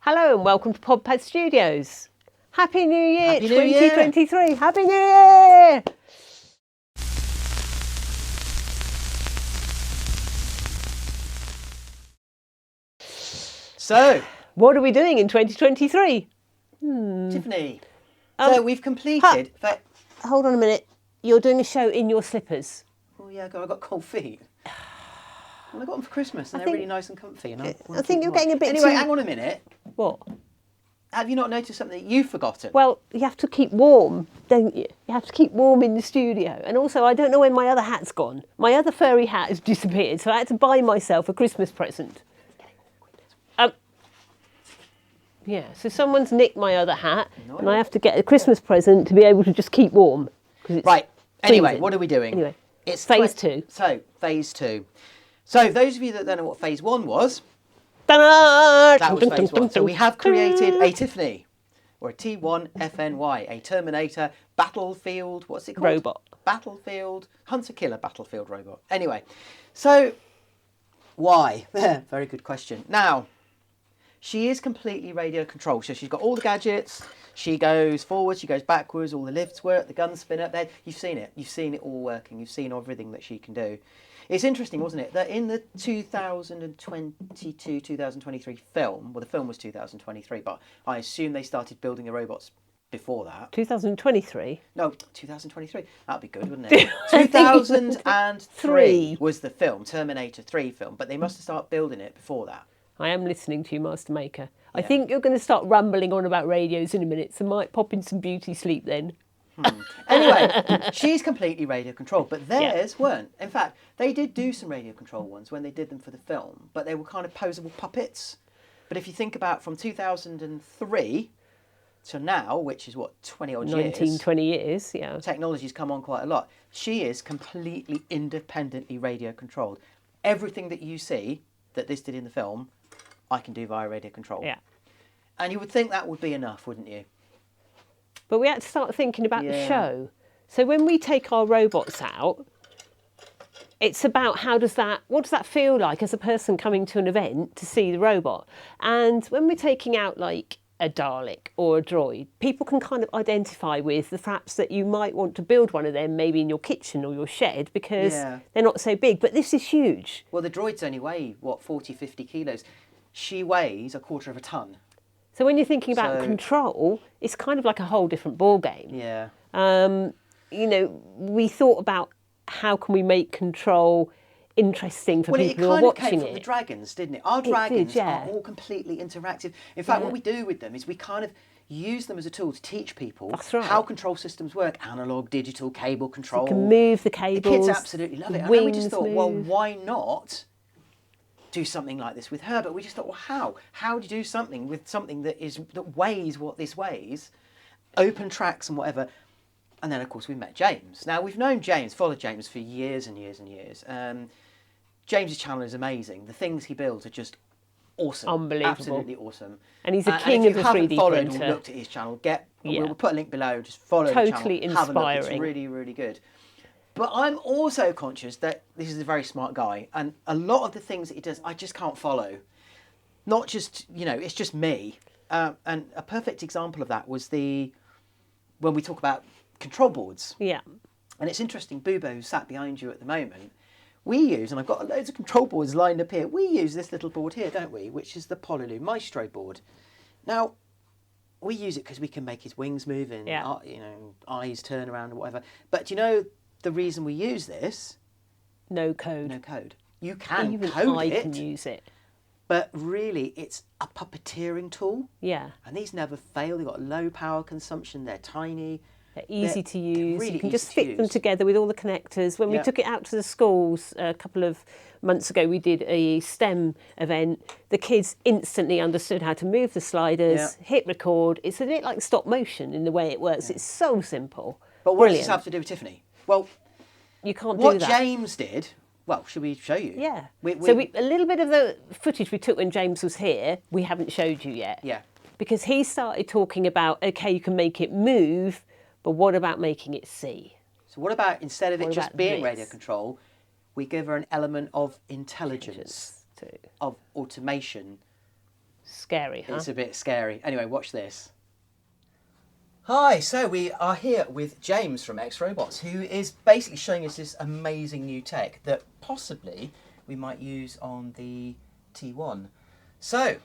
Hello and welcome to Podpadstudios. Happy New Year, Happy New Year. 2023. Happy New Year! So, What are we doing in 2023? Tiffany, so we've completed... Hold on a minute. You're doing a show in your slippers. Oh yeah, I got cold feet. Well, I got them for Christmas and they're think- really nice and comfy. And I think you're getting a bit Anyway, too... hang on a minute. What? Have you not noticed something that you've forgotten? Well, you have to keep warm, don't you? You have to keep warm in the studio. And also, I don't know where my other hat's gone. My other furry hat has disappeared, so I had to buy myself a Christmas present. Yeah, so someone's nicked my other hat, and I have to get a Christmas present to be able to just keep warm. 'Cause it's Right, anyway, freezing. what are we doing? Anyway, it's phase 2. So, phase 2. So, those of you that don't know what phase 1 was, Ta-da! that was phase 1. So we have created a Tiffany, or a T1 FNY, a Terminator battlefield, what's it called? Robot. Battlefield, hunter-killer battlefield robot. Anyway, so why? Very good question. Now, she is completely radio controlled. So she's got all the gadgets. She goes forward, she goes backwards, all the lifts work, the guns spin up there. You've seen it. You've seen it all working. You've seen everything that she can do. It's interesting, wasn't it, that in the 2022-2023 film, well, the film was 2023, but I assume they started building the robots before that. 2023? No, 2023. That'd be good, wouldn't it? 2003 was the film, Terminator 3 film, but they must have started building it before that. I am listening to you, Master Maker. I think you're going to start rambling on about radios in a minute, so I might pop in some beauty sleep then. Anyway, she's completely radio controlled, but theirs weren't. In fact, they did do some radio control ones when they did them for the film, but they were kind of posable puppets. But if you think about from 2003 to now, which is what, 20 odd 19, 20 years, yeah. Technology's come on quite a lot. She is completely independently radio controlled. Everything that you see that this did in the film, I can do via radio control. Yeah. And you would think that would be enough, wouldn't you? But we had to start thinking about the show. So when we take our robots out, it's about what does that feel like as a person coming to an event to see the robot? And when we're taking out like a Dalek or a droid, people can kind of identify with the fact that you might want to build one of them maybe in your kitchen or your shed because they're not so big. But this is huge. Well, the droids only weigh, what, 40, 50 kilos. She weighs a quarter of a tonne. So when you're thinking about control, it's kind of like a whole different ball game. Yeah. You know, we thought about how can we make control interesting for people who are watching it. Well, it kind of came from the dragons, didn't it? Our dragons are all completely interactive. In fact, what we do with them is we kind of use them as a tool to teach people how control systems work. Analog, digital, cable control. You can move the cables. The kids absolutely love it. And then we just thought, well, why not do something like this with her? But we just thought, well, how? How do you do something with something that weighs what this weighs, open tracks and whatever? And then, of course, we met James. Now, we've known James, followed James for years and years and years. James's channel is amazing. The things he builds are just awesome. Unbelievable. Absolutely awesome. And he's a king of the 3D printer. If you haven't followed or looked at his channel, we'll put a link below. Just follow the channel. Totally Have a look. It's inspiring. really, really good. But I'm also conscious that this is a very smart guy, and a lot of the things that he does, I just can't follow. Not just, it's just me. And a perfect example of that was when we talk about control boards. Yeah. And it's interesting, Bubo, who sat behind you at the moment, we use, and I've got loads of control boards lined up here, we use this little board here, don't we, which is the Pololu Maestro board. Now, we use it because we can make his wings move and, eyes turn around or whatever. But do you know the reason we use this? No code. No code. You can Even code I it. can use it. But really, it's a puppeteering tool. Yeah. And these never fail. They've got low power consumption. They're tiny. They're easy to use. Really you can easy just to fit them use. together with all the connectors. When we took it out to the schools a couple of months ago, we did a STEM event. The kids instantly understood how to move the sliders, hit record. It's a bit like stop motion in the way it works. It's so simple. But what does this have to do with Tiffany? Well, you can't do what that. James did, well, should we show you? Yeah. So a little bit of the footage we took when James was here, we haven't showed you yet. Yeah. Because he started talking about, okay, you can make it move, but what about making it see? So what about, instead of it just being this? radio control, we give her an element of intelligence, Too. of automation, Scary, huh? It's a bit scary. Anyway, watch this. Hi, so we are here with James from X Robots, who is basically showing us this amazing new tech that possibly we might use on the T1. So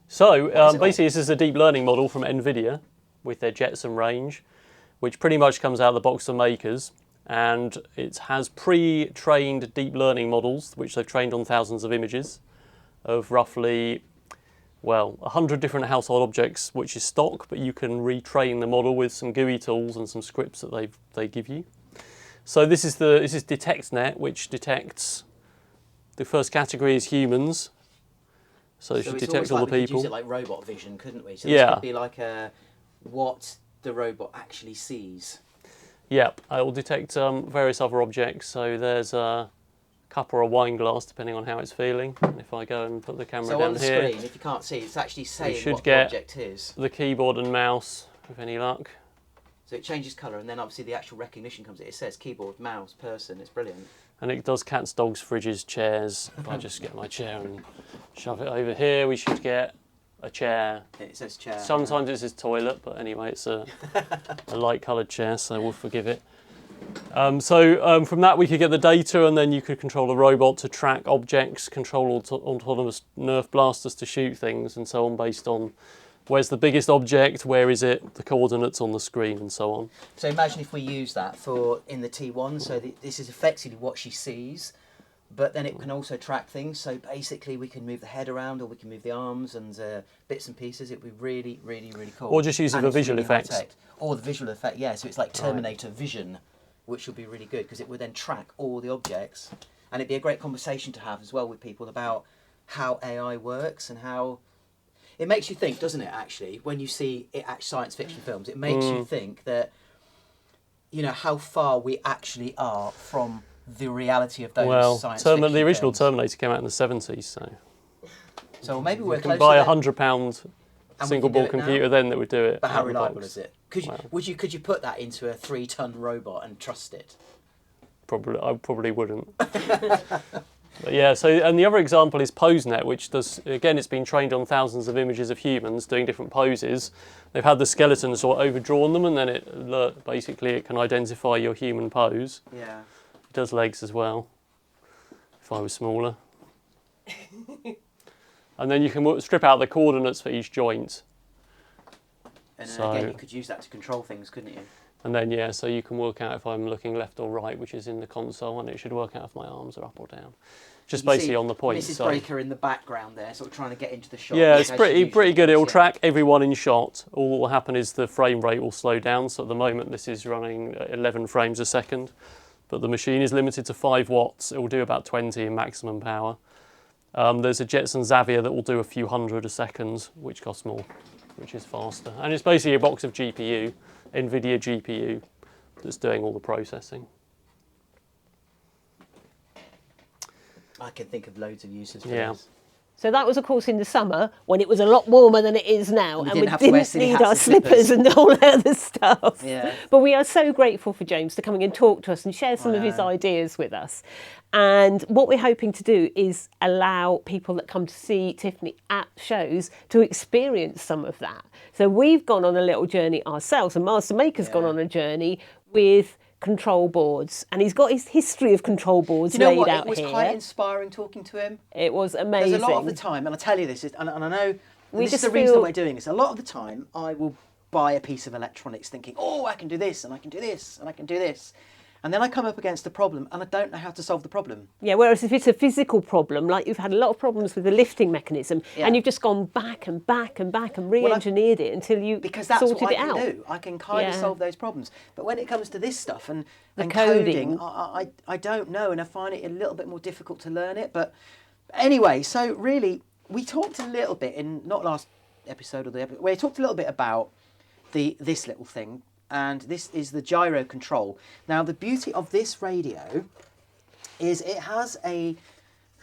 basically this is a deep learning model from NVIDIA with their Jetson range, which pretty much comes out of the box of makers, and it has pre-trained deep learning models, which they've trained on thousands of images of roughly, well, 100 different household objects, which is stock, but you can retrain the model with some GUI tools and some scripts that they give you. So this is DetectNet, which detects, the first category is humans. So it should detect all the people. We could use it like robot vision, couldn't we? So this could be like what the robot actually sees. Yep, it will detect various other objects. So there's a cup or a wine glass, depending on how it's feeling. And if I go and put the camera down here, on the screen, if you can't see, it's actually saying what the object is. The keyboard and mouse, with any luck. So it changes colour, and then obviously the actual recognition comes. It says keyboard, mouse, person. It's brilliant. And it does cats, dogs, fridges, chairs. If I just get my chair and shove it over here, we should get a chair. It says chair. Sometimes it says toilet, but anyway, it's a light coloured chair, so we'll forgive it. From that we could get the data, and then you could control the robot to track objects, control autonomous Nerf blasters to shoot things, and so on, based on where's the biggest object, where is it, the coordinates on the screen, and so on. So imagine if we use that in the T1, so this is effectively what she sees, but then it can also track things. So basically we can move the head around, or we can move the arms and bits and pieces. It would be really, really, really cool. Or just use it for visual effects. Or the visual effect, yeah. So it's like Terminator vision, which would be really good, because it would then track all the objects. And it'd be a great conversation to have as well with people about how AI works and how... It makes you think, doesn't it, actually, when you see science fiction films, it makes you think that, you know, how far we actually are from the reality of those science fiction films. The original Terminator came out in the 70s, so maybe we're close to buy a £100 single board computer then that would do it. But how reliable is it? Could you put that into a 3-ton robot and trust it? I probably wouldn't. But yeah, and the other example is PoseNet, which does, again, it's been trained on thousands of images of humans doing different poses. They've had the skeleton sort of overdrawn them, and then it can identify your human pose. Yeah. It does legs as well, if I was smaller. And then you can strip out the coordinates for each joint. And again, you could use that to control things, couldn't you? And then, so you can work out if I'm looking left or right, which is in the console, and it should work out if my arms are up or down. Just basically on the point. Mrs. Breaker in the background there, sort of trying to get into the shot. Yeah, it's pretty good. It will track everyone in shot. All that will happen is the frame rate will slow down. So at the moment, this is running 11 frames a second, but the machine is limited to 5 watts. It will do about 20 in maximum power. There's a Jetson Xavier that will do a few hundred a second, which costs more, which is faster. And it's basically a box of GPU, NVIDIA GPU, that's doing all the processing. I can think of loads of uses for this. So that was, of course, in the summer when it was a lot warmer than it is now, and we didn't need our slippers and all that other stuff. Yeah. But we are so grateful for James to coming and talk to us and share some of his ideas with us. And what we're hoping to do is allow people that come to see Tiffany at shows to experience some of that. So we've gone on a little journey ourselves, and Master Maker's gone on a journey with control boards, and he's got his history of control boards laid out here. It was quite inspiring talking to him. It was amazing. There's a lot of the time, and I tell you this, and I know this is the reason that we're doing this. A lot of the time, I will buy a piece of electronics thinking, oh, I can do this, and I can do this, and I can do this. And then I come up against a problem and I don't know how to solve the problem. Yeah, whereas if it's a physical problem, like you've had a lot of problems with the lifting mechanism, and you've just gone back and back and back and re-engineered it until you sorted it out. Because that's what I can do. I can kind of solve those problems. But when it comes to this stuff and coding, I don't know, and I find it a little bit more difficult to learn it. But anyway, so really, we talked a little bit in, not last episode or the episode, we talked a little bit about this little thing. And this is the gyro control. Now, the beauty of this radio is it has a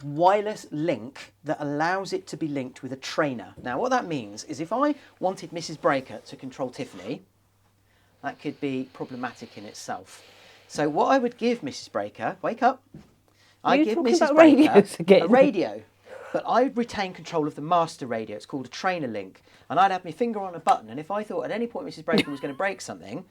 wireless link that allows it to be linked with a trainer. Now, what that means is if I wanted Mrs. Breaker to control Tiffany, that could be problematic in itself. So what I would give Mrs. Breaker, wake up, I give Mrs. Breaker a radio. But I retain control of the master radio. It's called a trainer link. And I'd have my finger on a button, and if I thought at any point Mrs. Braken was going to break something,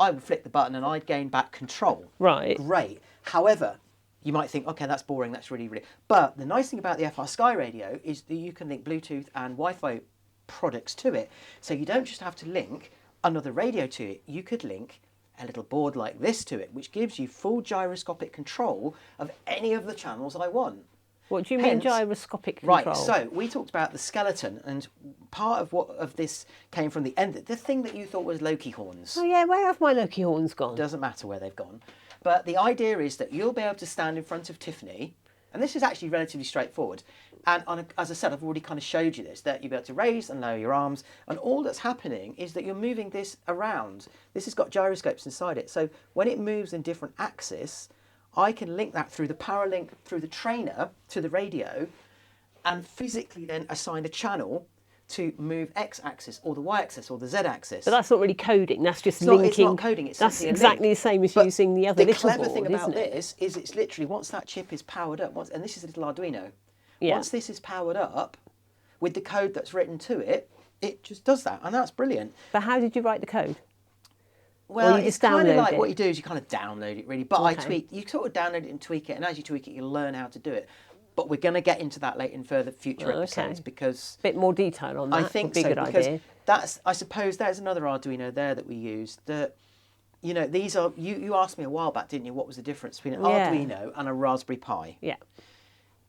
I would flick the button and I'd gain back control. Right. Great. However, you might think, okay, that's boring, that's really, really... But the nice thing about the FRSky radio is that you can link Bluetooth and Wi-Fi products to it. So you don't just have to link another radio to it. You could link a little board like this to it, which gives you full gyroscopic control of any of the channels I want. What do you mean gyroscopic control? Right, so we talked about the skeleton, and part of this came from the end. The thing that you thought was Loki horns. Oh yeah, where have my Loki horns gone? Doesn't matter where they've gone. But the idea is that you'll be able to stand in front of Tiffany, and this is actually relatively straightforward. And as I said, I've already kind of showed you this, that you'll be able to raise and lower your arms, and all that's happening is that you're moving this around. This has got gyroscopes inside it, so when it moves in different axes, I can link that through the power link through the trainer to the radio, and physically then assign a channel to move X-axis or the Y-axis or the Z-axis. But that's not really coding. That's just linking. linking. It's not coding. It's that's simply a exactly link. the same as But using the other little board, The clever thing about isn't it? this is it's literally once that chip is powered up, and this is a little Arduino. Yeah. Once this is powered up with the code that's written to it, it just does that, and that's brilliant. But how did you write the code? Well, you it's just kind of download like it? what you do is you kind of download it really, but Okay. you sort of download it and tweak it, and as you tweak it, you'll learn how to do it. But we're going to get into that later in future episodes because Bit more detail on that. I think would be so a good because idea. I suppose there's another Arduino there that we use that. You know, these are you asked me a while back, didn't you? What was the difference between an Arduino and a Raspberry Pi? Yeah.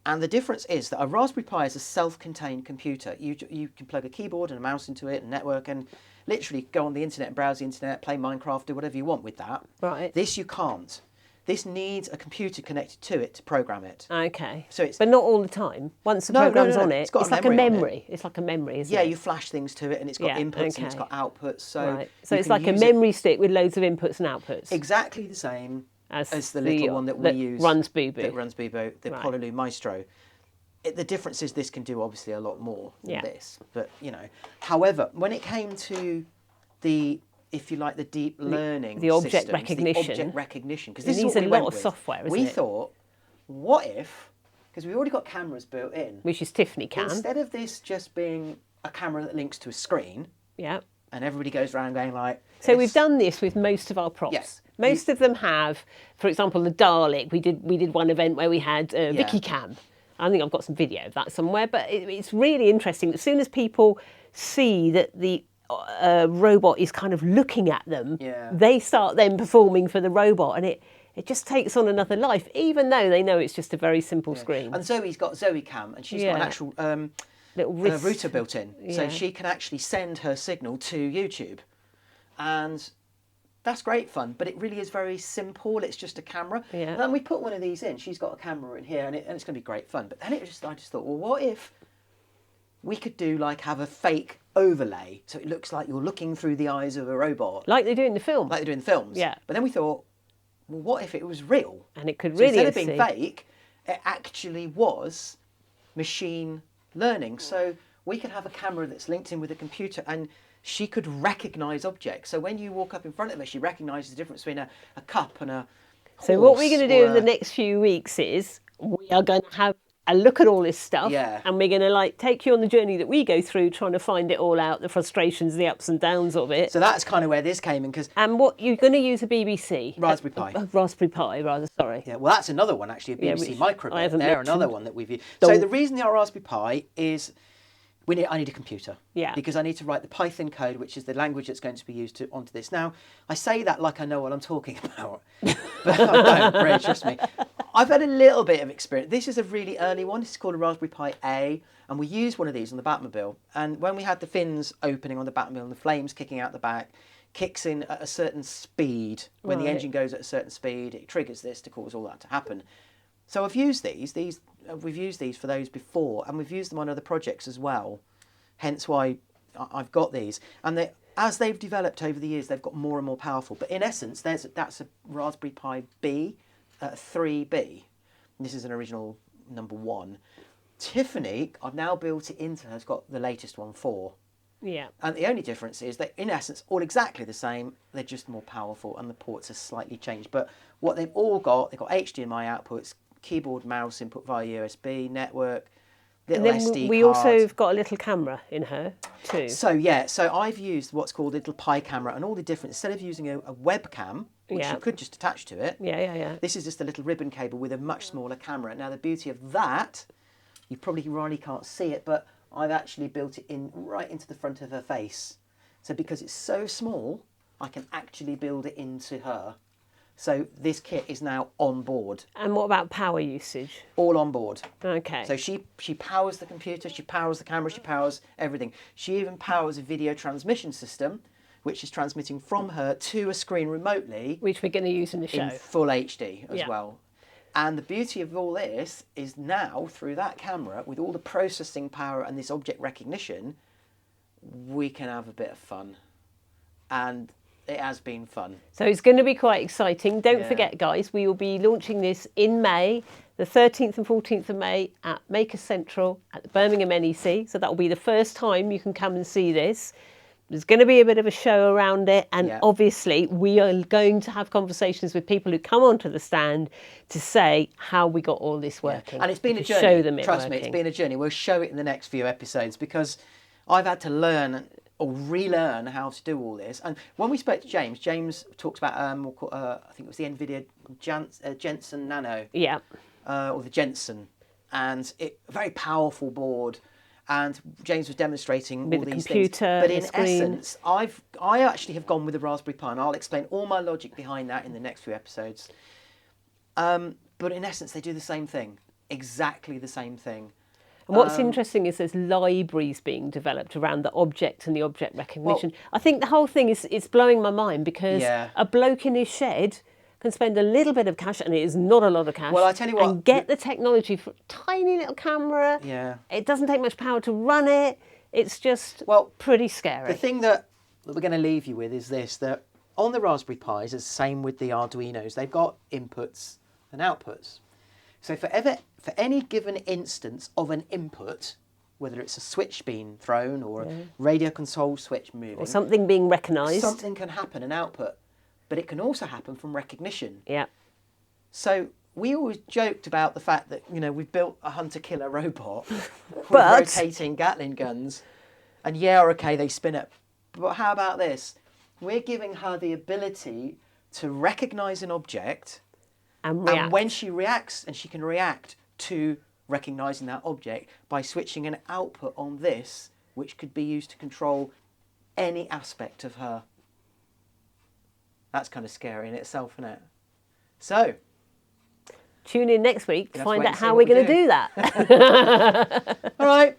And the difference is that a Raspberry Pi is a self-contained computer. You can plug a keyboard and a mouse into it and network and literally go on the internet and browse the internet, play Minecraft, do whatever you want with that. Right. This you can't. This needs a computer connected to it to program it. Okay. So it's, but not all the time. Once the program's on it, It's got a like a memory on it. memory. It's like a memory, isn't yeah, it? you flash things to it and it's got inputs and it's got outputs. So, right. So you it's can like a use it memory stick with loads of inputs and outputs. exactly the same as the little one that we use. Runs Boo Boo. That runs Boo Boo, the Pololu Maestro. The difference is this can do obviously a lot more than this. But, you know, however, when it came to the, if you like, the deep learning the object systems, recognition. the object recognition, because It this is needs what a we lot went of with. software, isn't we it? thought, what if, because we've already got cameras built in, Which is Tiffany Cam. instead of this just being a camera that links to a screen, Yeah. and everybody goes around going like... So we've done this with most of our props. Yes. Most of them have, for example, the Dalek. We did one event where we had Vikki Cam. I think I've got some video of that somewhere, but it's really interesting. As soon as people see that the robot is kind of looking at them, they start then performing for the robot, and it just takes on another life, even though they know it's just a very simple screen. And Zoe's got Zoe Cam, and she's got an actual little wrist router built in, so she can actually send her signal to YouTube, and that's great fun. But it really is very simple. It's just a camera. Yeah. And then we put one of these in. She's got a camera in here, and it's going to be great fun. But then I just thought, well, what if we could do like have a fake overlay, so it looks like you're looking through the eyes of a robot, like they do in the film. like they do in the films. Yeah. But then we thought, well, what if it was real? And it could So really instead of being fake, it actually was machine learning. So we could have a camera that's linked in with a computer, and she could recognise objects. So when you walk up in front of her, she recognises the difference between a cup and a horse. So what we're going to do in the next few weeks is we are going to have a look at all this stuff, and we're going to like take you on the journey that we go through, trying to find it all out, the frustrations, the ups and downs of it. So that's kind of where this came in, because what you're going to use a BBC Raspberry Pi. Raspberry Pi, rather. Sorry. Yeah, well, that's another one actually, a BBC Micro. I haven't They're another mentioned. one that we've used. So the reason they are Raspberry Pi is I need a computer. Yeah. Because I need to write the Python code, which is the language that's going to be used onto this. Now, I say that like I know what I'm talking about, but I don't, really, trust me. I've had a little bit of experience. This is a really early one. This is called a Raspberry Pi A, and we used one of these on the Batmobile. And when we had the fins opening on the Batmobile and the flames kicking out the back, kicks in at a certain speed. When the engine goes at a certain speed, it triggers this to cause all that to happen. So I've used these. We've used these for those before, and we've used them on other projects as well. Hence why I've got these. And as they've developed over the years, they've got more and more powerful. But in essence, that's a Raspberry Pi B, 3B. This is an original number 1. Tiffany, I've now built it into her, has got the latest one, 4. Yeah. And the only difference is that, in essence, all exactly the same. They're just more powerful, and the ports are slightly changed. But what they've all got, they've got HDMI outputs, keyboard, mouse input via USB, network. little and then SD we card. also have got a little camera in her too. So yeah, so I've used what's called a little Pi camera, and all the different, instead of using a webcam, which you could just attach to it. Yeah. This is just a little ribbon cable with a much smaller camera. Now the beauty of that, you probably really can't see it, but I've actually built it in right into the front of her face. So because it's so small, I can actually build it into her. So this kit is now on board. And what about power usage? All on board. Okay. So she powers the computer, she powers the camera, she powers everything. She even powers a video transmission system, which is transmitting from her to a screen remotely. Which we're going to use in the show. In full HD as well. And the beauty of all this is now, through that camera, with all the processing power and this object recognition, we can have a bit of fun. And it has been fun. So it's going to be quite exciting. Don't forget, guys, we will be launching this in May, the 13th and 14th of May at Maker Central at the Birmingham NEC. So that will be the first time you can come and see this. There's going to be a bit of a show around it, and obviously we are going to have conversations with people who come onto the stand to say how we got all this working. And it's been a journey. Show them it Trust working. me, it's been a journey. We'll show it in the next few episodes because I've had to learn or relearn how to do all this. And when we spoke to James, James talked about I think it was the NVIDIA Jensen Nano. Yeah. Or the Jensen, and a very powerful board. And James was demonstrating with all these computer, things. But in screen. essence, I actually have gone with the Raspberry Pi, and I'll explain all my logic behind that in the next few episodes. But in essence, they do the same thing, exactly the same thing. And what's interesting is there's libraries being developed around the object and the object recognition. Well, I think the whole thing is blowing my mind because a bloke in his shed can spend a little bit of cash, and it is not a lot of cash. Well, I tell you what, and get the technology for a tiny little camera. Yeah. It doesn't take much power to run it. It's just pretty scary. The thing that we're going to leave you with is this: that on the Raspberry Pis, it's the same with the Arduinos. They've got inputs and outputs. So for any given instance of an input, whether it's a switch being thrown or a radio control switch moving, or something being recognised, something can happen, an output. But it can also happen from recognition. Yeah. So we always joked about the fact that, we've built a hunter-killer robot with rotating Gatling guns. And they spin it. But how about this? We're giving her the ability to recognise an object. And react. And when she reacts, and she can react to recognising that object by switching an output on this, which could be used to control any aspect of her. That's kind of scary in itself, isn't it? So, tune in next week to find out how we're going to do that. All right.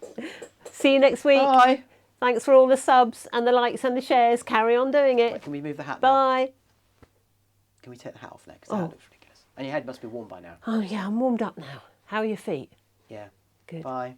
See you next week. Bye. Thanks for all the subs and the likes and the shares. Carry on doing it. Wait, can we move the hat? Bye. Now? Can we take the hat off next? That looks ridiculous. And your head must be warm by now. Oh, yeah, I'm warmed up now. How are your feet? Yeah. Good. Bye.